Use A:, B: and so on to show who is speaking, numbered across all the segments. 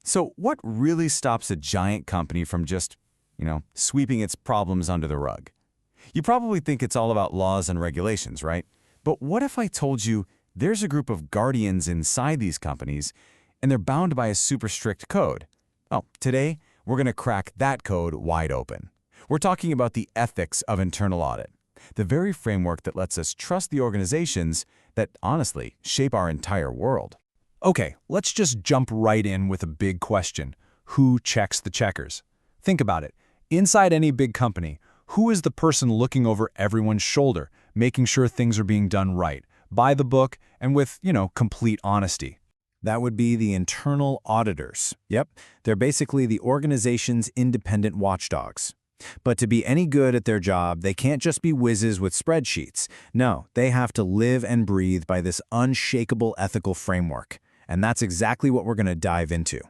A: So what really stops a giant company from just, sweeping its problems under the rug? You probably think it's all about laws and regulations, right? But what if I told you there's a group of guardians inside these companies, and they're bound by a super strict code? Well, today, we're going to crack that code wide open. We're talking about the ethics of internal audit, the very framework that lets us trust the organizations that, honestly, shape our entire world.
B: Okay, let's just jump right in with a big question. Who checks the checkers? Think about it. Inside any big company, who is the person looking over everyone's shoulder, making sure things are being done right, by the book, and with, complete honesty?
C: That would be the internal auditors. Yep, they're basically the organization's independent watchdogs. But to be any good at their job, they can't just be whizzes with spreadsheets. No, they have to live and breathe by this unshakable ethical framework. And that's exactly what we're going to dive into.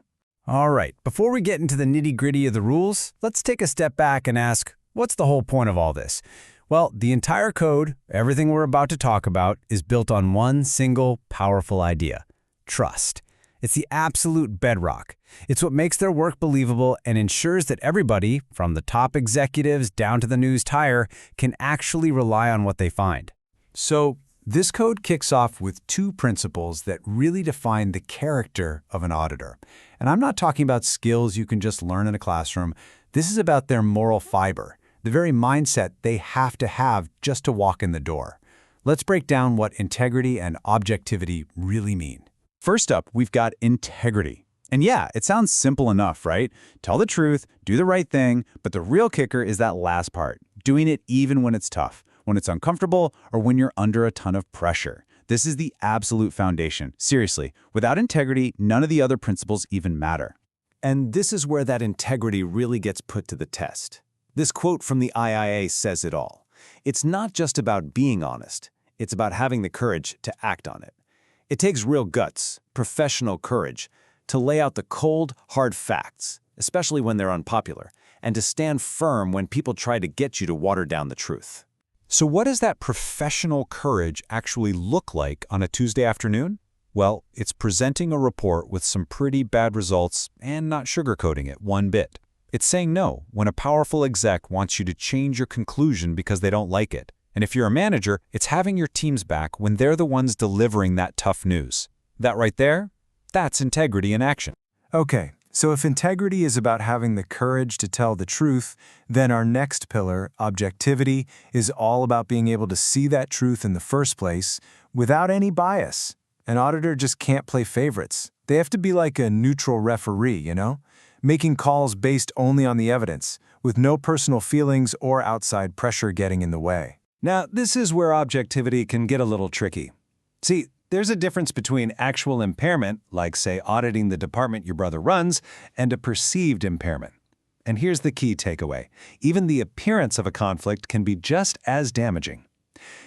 B: All right, before we get into the nitty-gritty of the rules, let's take a step back and ask, what's the whole point of all this? Well, the entire code, everything we're about to talk about, is built on one single powerful idea: trust. It's the absolute bedrock. It's what makes their work believable and ensures that everybody, from the top executives down to the newest hire, can actually rely on what they find. So, this code kicks off with two principles that really define the character of an auditor. And I'm not talking about skills you can just learn in a classroom. This is about their moral fiber, the very mindset they have to just to walk in the door. Let's break down what integrity and objectivity really mean.
C: First up, we've got integrity. And yeah, it sounds simple enough, right? Tell the truth, do the right thing, but the real kicker is that last part, doing it even when it's tough, when it's uncomfortable, or when you're under a ton of pressure. This is the absolute foundation. Seriously, without integrity, none of the other principles even matter. And this is where that integrity really gets put to the test. This quote from the IIA says it all. It's not just about being honest. It's about having the courage to act on it. It takes real guts, professional courage, to lay out the cold, hard facts, especially when they're unpopular, and to stand firm when people try to get you to water down the truth.
B: So what does that professional courage actually look like on a Tuesday afternoon? Well, it's presenting a report with some pretty bad results and not sugarcoating it one bit. It's saying no when a powerful exec wants you to change your conclusion because they don't like it. And if you're a manager, it's having your team's back when they're the ones delivering that tough news. That right there, that's integrity in action.
D: Okay, so if integrity is about having the courage to tell the truth, then our next pillar, objectivity, is all about being able to see that truth in the first place without any bias. An auditor just can't play favorites. They have to be like a neutral referee, making calls based only on the evidence, with no personal feelings or outside pressure getting in the way.
C: Now, this is where objectivity can get a little tricky. See, there's a difference between actual impairment, like, say, auditing the department your brother runs, and a perceived impairment. And here's the key takeaway. Even the appearance of a conflict can be just as damaging.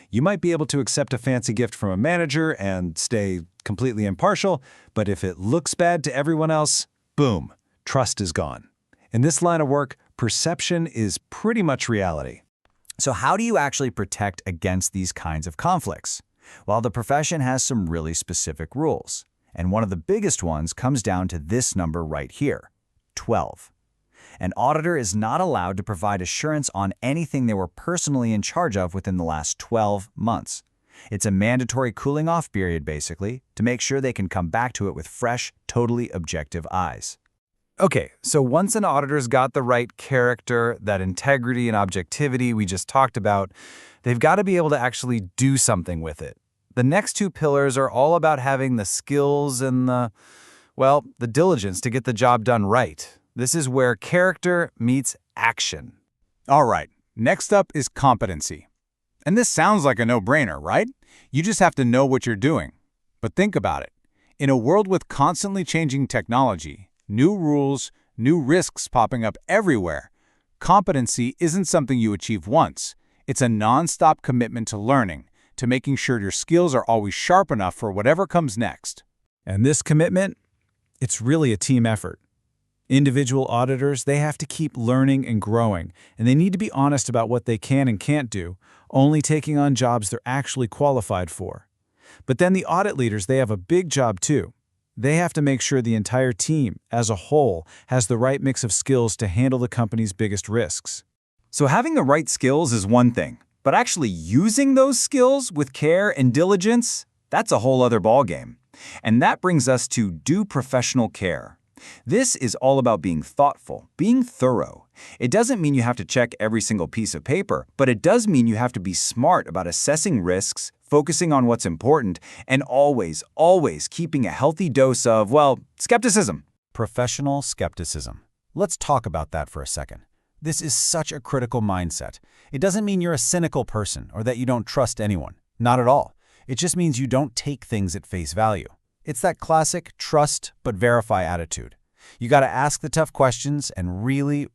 C: You might be able to accept a fancy gift from a manager and stay completely impartial, but if it looks bad to everyone else, boom, trust is gone. In this line of work, perception is pretty much reality.
E: So how do you actually protect against these kinds of conflicts? Well, the profession has some really specific rules, and one of the biggest ones comes down to this number right here, 12. An auditor is not allowed to provide assurance on anything they were personally in charge of within the last 12 months. It's a mandatory cooling-off period, basically, to make sure they can come back to it with fresh, totally objective eyes.
D: Okay, so once an auditor's got the right character, that integrity and objectivity we just talked about, they've got to be able to actually do something with it. The next two pillars are all about having the skills and the diligence to get the job done right. This is where character meets action.
B: All right, next up is competency. And this sounds like a no-brainer, right? You just have to know what you're doing. But think about it. In a world with constantly changing technology, new rules, new risks popping up everywhere, competency isn't something you achieve once. It's a non-stop commitment to learning, to making sure your skills are always sharp enough for whatever comes next.
D: And this commitment, it's really a team effort. Individual auditors, they have to keep learning and growing, and they need to be honest about what they can and can't do, only taking on jobs they're actually qualified for. But then the audit leaders, they have a big job too.
C: They have to make sure the entire team, as a whole, has the right mix of skills to handle the company's biggest risks. So having the right skills is one thing, but actually using those skills with care and diligence, that's a whole other ballgame. And that brings us to do professional care. This is all about being thoughtful, being thorough. It doesn't mean you have to check every single piece of paper, but it does mean you have to be smart about assessing risks, focusing on what's important, and always keeping a healthy dose of, well, skepticism.
B: Professional skepticism. Let's talk about that for a second. This is such a critical mindset. It doesn't mean you're a cynical person or that you don't trust anyone. Not at all. It just means you don't take things at face value. It's that classic trust but verify attitude. You got to ask the tough questions and really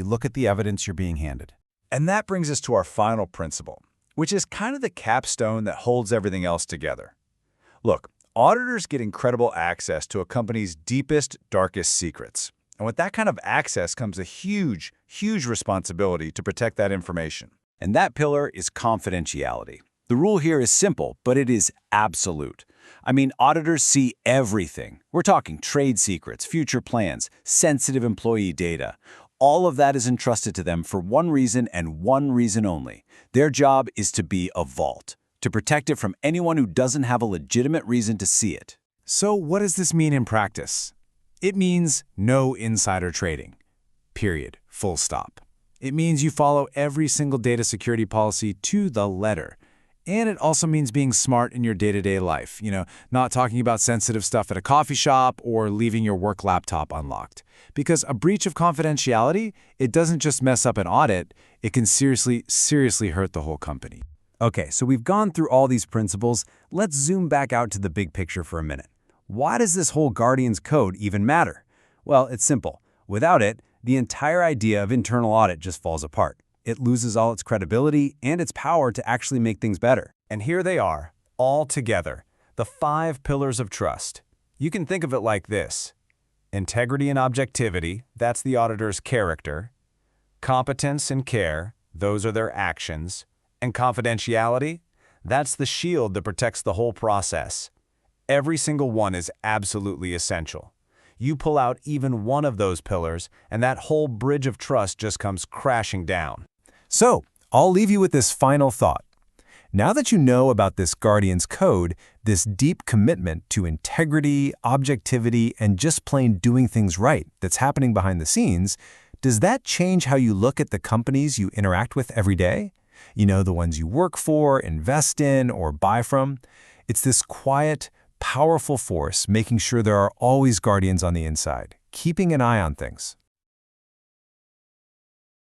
B: look at the evidence you're being handed.
C: And that brings us to our final principle, which is kind of the capstone that holds everything else together. Look, auditors get incredible access to a company's deepest, darkest secrets. And with that kind of access comes a huge responsibility to protect that information.
B: And that pillar is confidentiality. The rule here is simple, but it is absolute. I mean, auditors see everything. We're talking trade secrets, future plans, sensitive employee data. All of that is entrusted to them for one reason and one reason only. Their job is to be a vault, to protect it from anyone who doesn't have a legitimate reason to see it.
D: So what does this mean in practice? It means no insider trading. Period. Full stop. It means you follow every single data security policy to the letter. And it also means being smart in your day-to-day life, not talking about sensitive stuff at a coffee shop or leaving your work laptop unlocked. Because a breach of confidentiality, it doesn't just mess up an audit, it can seriously hurt the whole company.
B: Okay, so we've gone through all these principles. Let's zoom back out to the big picture for a minute. Why does this whole Guardian's Code even matter? Well, it's simple. Without it, the entire idea of internal audit just falls apart. It loses all its credibility and its power to actually make things better. And here they are, all together, the 5 pillars of trust. You can think of it like this. Integrity and objectivity, that's the auditor's character. Competence and care, those are their actions. And confidentiality, that's the shield that protects the whole process. Every single one is absolutely essential. You pull out even one of those pillars, and that whole bridge of trust just comes crashing down.
D: So, I'll leave you with this final thought. Now that you know about this Guardian's Code, this deep commitment to integrity, objectivity, and just plain doing things right that's happening behind the scenes, does that change how you look at the companies you interact with every day? The ones you work for, invest in, or buy from? It's this quiet, powerful force making sure there are always guardians on the inside, keeping an eye on things.